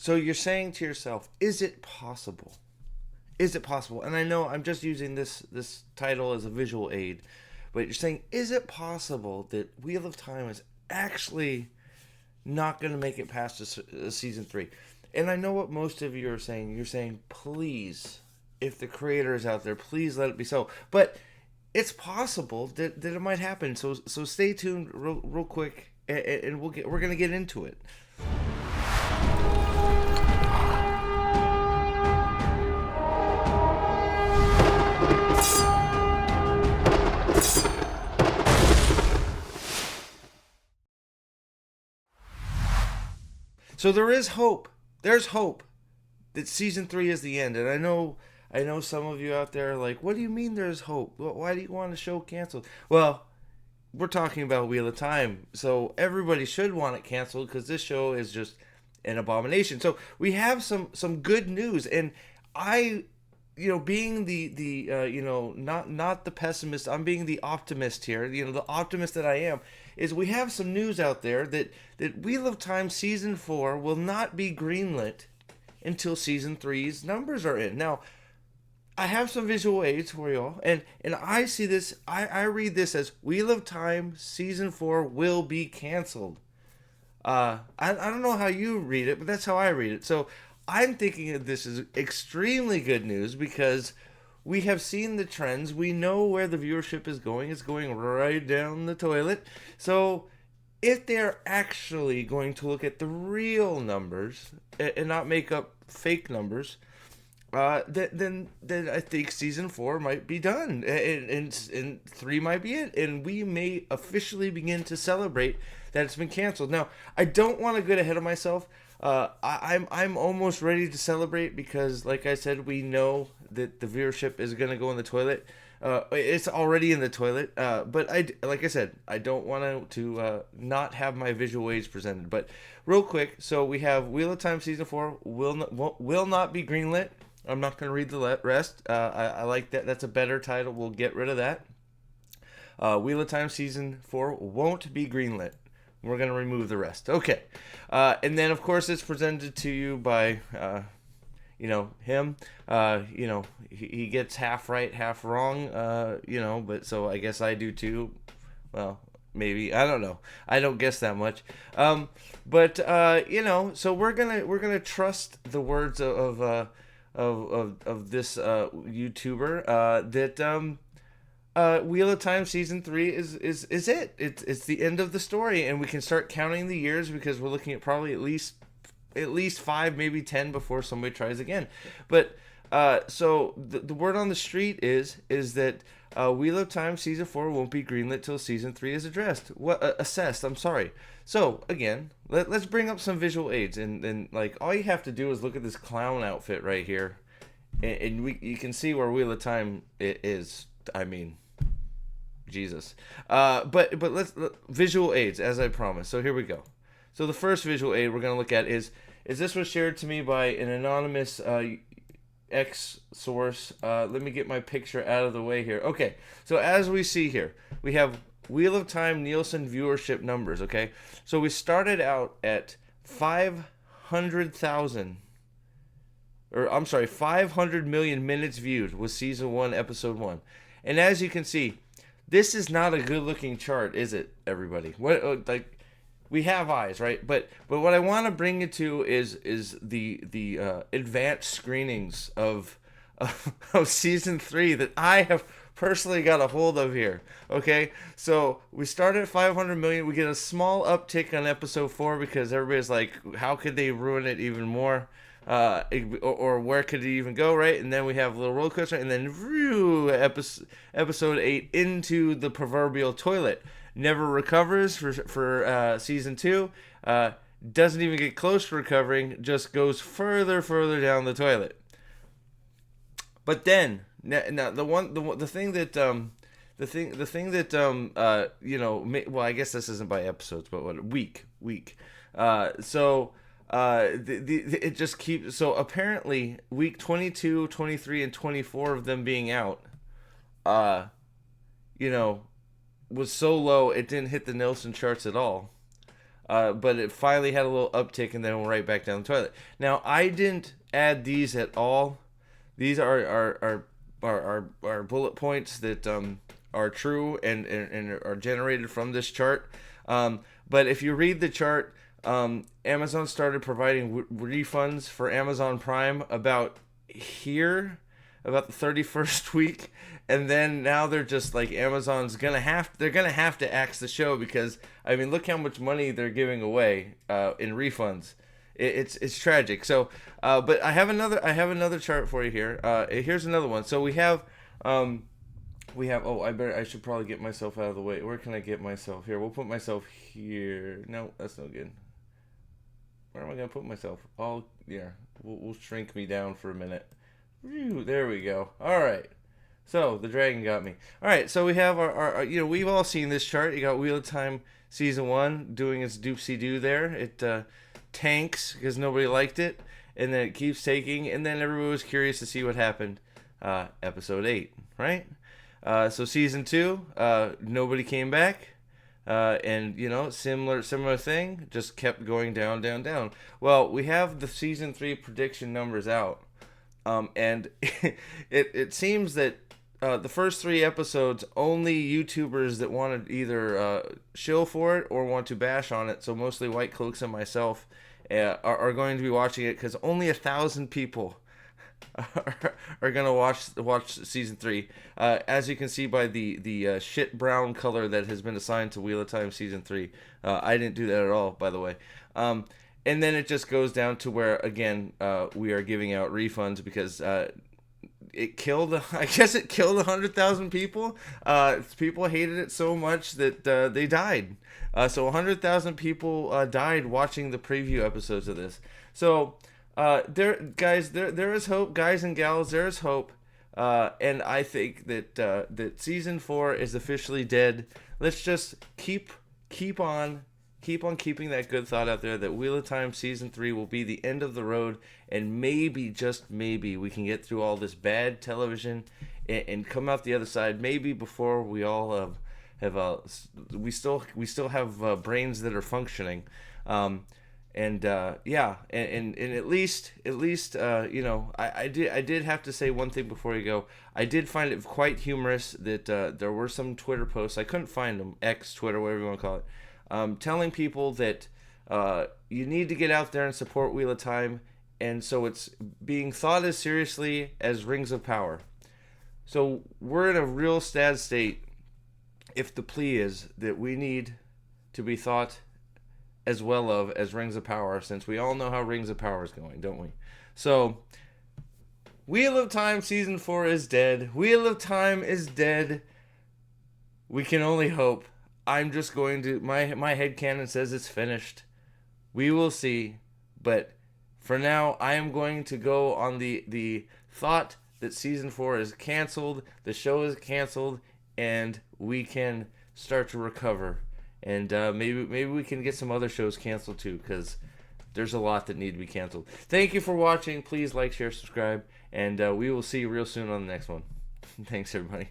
So you're saying to yourself, is it possible? Is it possible? And I know I'm just using this title as a visual aid, but you're saying, is it possible that Wheel of Time is actually not going to make it past season three? And I know what most of you are saying. You're saying, please, if the creator is out there, please let it be so. But it's possible that it might happen. So stay tuned real quick, and we're gonna get into it. So there is hope. There's hope that season three is the end. And I know some of you out there are like, what do you mean there's hope? Why do you want the show canceled? Well, we're talking about Wheel of Time, so everybody should want it canceled because this show is just an abomination. So we have some good news, and I, being the not the pessimist, I'm being the optimist here. The optimist that I am is we have some news out there that Wheel of Time season 4 will not be greenlit until season three's numbers are in. Now, I have some visual aids for y'all, and I see this. I read this as Wheel of Time season 4 will be canceled. I don't know how you read it, but that's how I read it. So I'm thinking that this is extremely good news because we have seen the trends. We know where the viewership is going. It's going right down the toilet. So if they're actually going to look at the real numbers and not make up fake numbers, then I think season 4 might be done, and 3 might be it, and we may officially begin to celebrate that it's been canceled. Now, I don't want to get ahead of myself. I'm almost ready to celebrate because, like I said, we know that the viewership is going to go in the toilet. It's already in the toilet. But like I said, I don't want to not have my visual aids presented. But real quick, so we have Wheel of Time season 4 will not be greenlit. I'm not going to read the rest. I like that. That's a better title. We'll get rid of that. Wheel of Time season 4 won't be greenlit. We're going to remove the rest. Okay. And then, of course, it's presented to you by, him. He gets half right, half wrong, but so I guess I do too. Well, maybe. I don't know. I don't guess that much. So we're gonna trust the words of this YouTuber that Wheel of Time season 3 is it. It's the end of the story, and we can start counting the years because we're looking at probably at least 5, maybe 10 before somebody tries again. But so the word on the street is that Wheel of Time season 4 won't be greenlit till season 3 is assessed. I'm sorry. So again, let's bring up some visual aids, and like all you have to do is look at this clown outfit right here, and you can see where Wheel of Time is. I mean, Jesus. But let's visual aids as I promised. So here we go. So the first visual aid we're gonna look at is this was shared to me by an anonymous X source. Let me get my picture out of the way here. Okay, so as we see here, we have Wheel of Time Nielsen viewership numbers. Okay, so we started out at 500,000, or I'm sorry, 500 million minutes viewed was season 1, episode 1, and as you can see, this is not a good-looking chart, is it, everybody? What we have eyes, right? But what I want to bring it to is the advanced screenings of season 3 that I have personally got a hold of here. Okay, so we started at 500 million. We get a small uptick on episode 4 because everybody's like, how could they ruin it even more? Or where could it even go, right? And then we have a little roller coaster, and then episode 8 into the proverbial toilet. Never recovers for season 2. Doesn't even get close to recovering. Just goes further down the toilet. But then, now the thing that well, I guess this isn't by episodes, but what week. It just keeps, so apparently week 22, 23, and 24 of them being out, was so low it didn't hit the Nielsen charts at all. but it finally had a little uptick and then went right back down the toilet. Now, I didn't add these at all. These are bullet points that are true and are generated from this chart. But if you read the chart, Amazon started providing refunds for Amazon Prime about the 31st week, and then now they're just like they're gonna have to axe the show, because I mean, look how much money they're giving away in refunds. It's tragic. So, but I have another chart for you here. Here's another one. So we have. Oh, I should probably get myself out of the way. Where can I get myself? Here, we'll put myself here. No, that's no good. Where am I gonna put myself? Oh, yeah. We'll shrink me down for a minute. Whew, there we go. All right. So the dragon got me. All right. So we have our we've all seen this chart. You got Wheel of Time season 1 doing its doopsie doo there. It tanks because nobody liked it, and then it keeps taking, and then everybody was curious to see what happened. Episode 8, right? So season 2, nobody came back. And similar thing, just kept going down, down, down. Well, we have the season 3 prediction numbers out, and it seems that the first 3 episodes, only YouTubers that want to either shill for it or want to bash on it, so mostly White Cloaks and myself, are going to be watching it, because only 1,000 people are gonna watch season 3. As you can see by the shit brown color that has been assigned to Wheel of Time season 3. I didn't do that at all, by the way. And then it just goes down to where, again, we are giving out refunds because it killed. I guess it killed 100,000 people. People hated it so much that they died. So 100,000 people died watching the preview episodes of this. So. There is hope, guys and gals. There is hope, and I think that season 4 is officially dead. Let's just keep on keeping that good thought out there that Wheel of Time season 3 will be the end of the road, and maybe, just maybe, we can get through all this bad television and come out the other side. Maybe before we all we still have brains that are functioning. And at least I did have to say one thing before you go. I did find it quite humorous that there were some Twitter posts, I couldn't find them, X, Twitter, whatever you want to call it, telling people that you need to get out there and support Wheel of Time, and so it's being thought as seriously as Rings of Power. So we're in a real sad state if the plea is that we need to be thought as well as Rings of Power, since we all know how Rings of Power is going, don't we? So, Wheel of Time season 4 is dead. Wheel of Time is dead. We can only hope. I'm just going to... My headcanon says it's finished. We will see. But for now, I am going to go on the thought that season 4 is canceled, the show is canceled, and we can start to recover. And maybe we can get some other shows canceled too, because there's a lot that need to be canceled. Thank you for watching. Please like, share, subscribe, and we will see you real soon on the next one. Thanks, everybody.